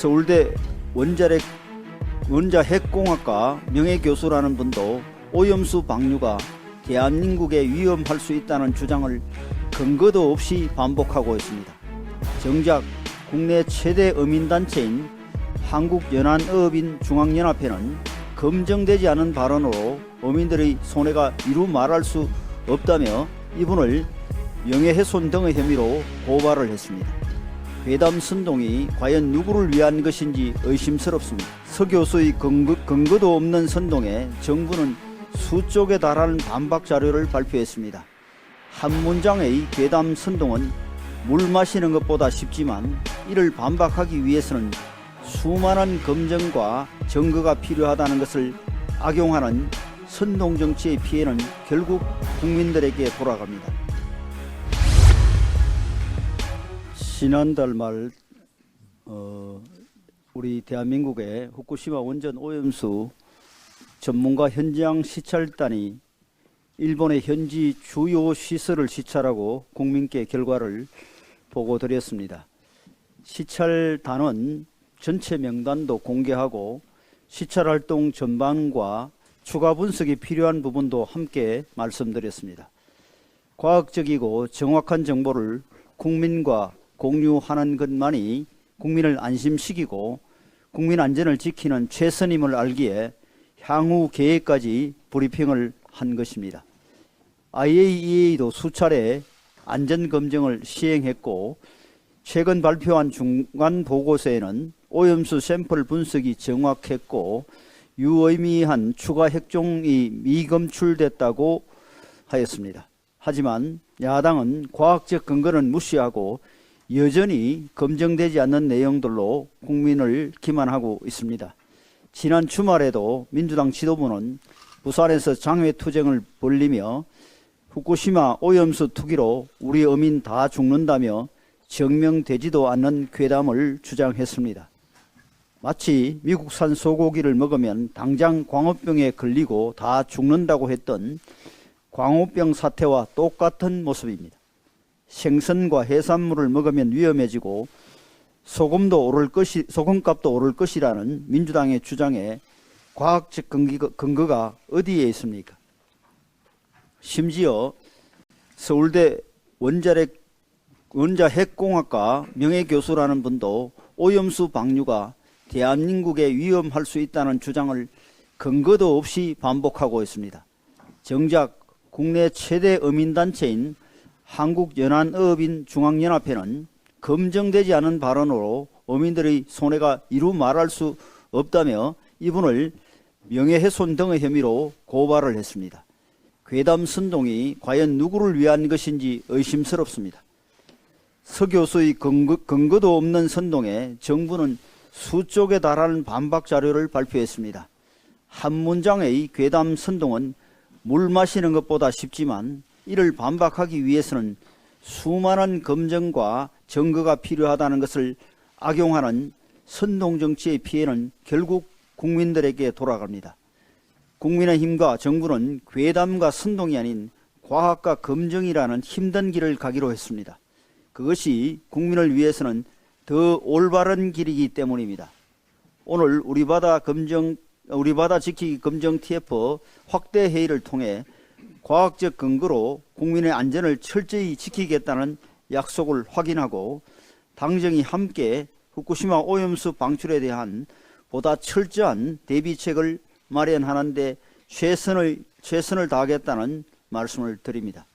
서울대 원자핵공학과 명예교수라는 분도 오염수 방류가 대한민국에 위험할 수 있다는 주장을 근거도 없이 반복하고 있습니다. 정작 국내 최대 어민단체인 한국연안어업인 중앙연합회는 검증되지 않은 발언으로 어민들의 손해가 이루 말할 수 없다며 이분을 명예훼손 등의 혐의로 고발을 했습니다. 괴담 선동이 과연 누구를 위한 것인지 의심스럽습니다. 서 교수의 근거도 없는 선동에 정부는 수쪽에 달하는 반박 자료를 발표했습니다. 한 문장의 괴담 선동은 물 마시는 것보다 쉽지만 이를 반박하기 위해서는 수많은 검증과 증거가 필요하다는 것을 악용하는 선동 정치의 피해는 결국 국민들에게 돌아갑니다. 지난달 말 우리 대한민국의 후쿠시마 원전 오염수 전문가 현장 시찰단이 일본의 현지 주요 시설을 시찰하고 국민께 결과를 보고드렸습니다. 시찰단은 전체 명단도 공개하고 시찰활동 전반과 추가 분석이 필요한 부분도 함께 말씀드렸습니다. 과학적이고 정확한 정보를 국민과 공유하는 것만이 국민을 안심시키고 국민 안전을 지키는 최선임을 알기에 향후 계획까지 브리핑을 한 것입니다. IAEA도 수차례 안전검증을 시행했고 최근 발표한 중간 보고서에는 오염수 샘플 분석이 정확했고 유의미한 추가 핵종이 미검출됐다고 하였습니다. 하지만 야당은 과학적 근거는 무시하고 여전히 검증되지 않는 내용들로 국민을 기만하고 있습니다. 지난 주말에도 민주당 지도부는 부산에서 장외투쟁을 벌이며 후쿠시마 오염수 투기로 우리 어민 다 죽는다며 증명되지도 않는 괴담을 주장했습니다. 마치 미국산 소고기를 먹으면 당장 광우병에 걸리고 다 죽는다고 했던 광우병 사태와 똑같은 모습입니다. 생선과 해산물을 먹으면 위험해지고 소금값도 오를 것이라는 민주당의 주장에 과학적 근거가 어디에 있습니까? 심지어 서울대 원자핵공학과 명예교수라는 분도 오염수 방류가 대한민국에 위험할 수 있다는 주장을 근거도 없이 반복하고 있습니다. 정작 국내 최대 어민단체인 한국연안어업인 중앙연합회는 검증되지 않은 발언으로 어민들의 손해가 이루 말할 수 없다며 이분을 명예훼손 등의 혐의로 고발을 했습니다. 괴담 선동이 과연 누구를 위한 것인지 의심스럽습니다. 서 교수의 근거도 없는 선동에 정부는 수쪽에 달하는 반박 자료를 발표했습니다. 한 문장의 괴담 선동은 물 마시는 것보다 쉽지만 이를 반박하기 위해서는 수많은 검증과 증거가 필요하다는 것을 악용하는 선동 정치의 피해는 결국 국민들에게 돌아갑니다. 국민의힘과 정부는 괴담과 선동이 아닌 과학과 검증이라는 힘든 길을 가기로 했습니다. 그것이 국민을 위해서는 더 올바른 길이기 때문입니다. 오늘 우리 바다 지키기 검증 TF 확대 회의를 통해 과학적 근거로 국민의 안전을 철저히 지키겠다는 약속을 확인하고 당정이 함께 후쿠시마 오염수 방출에 대한 보다 철저한 대비책을 마련하는 데 최선을 다하겠다는 말씀을 드립니다.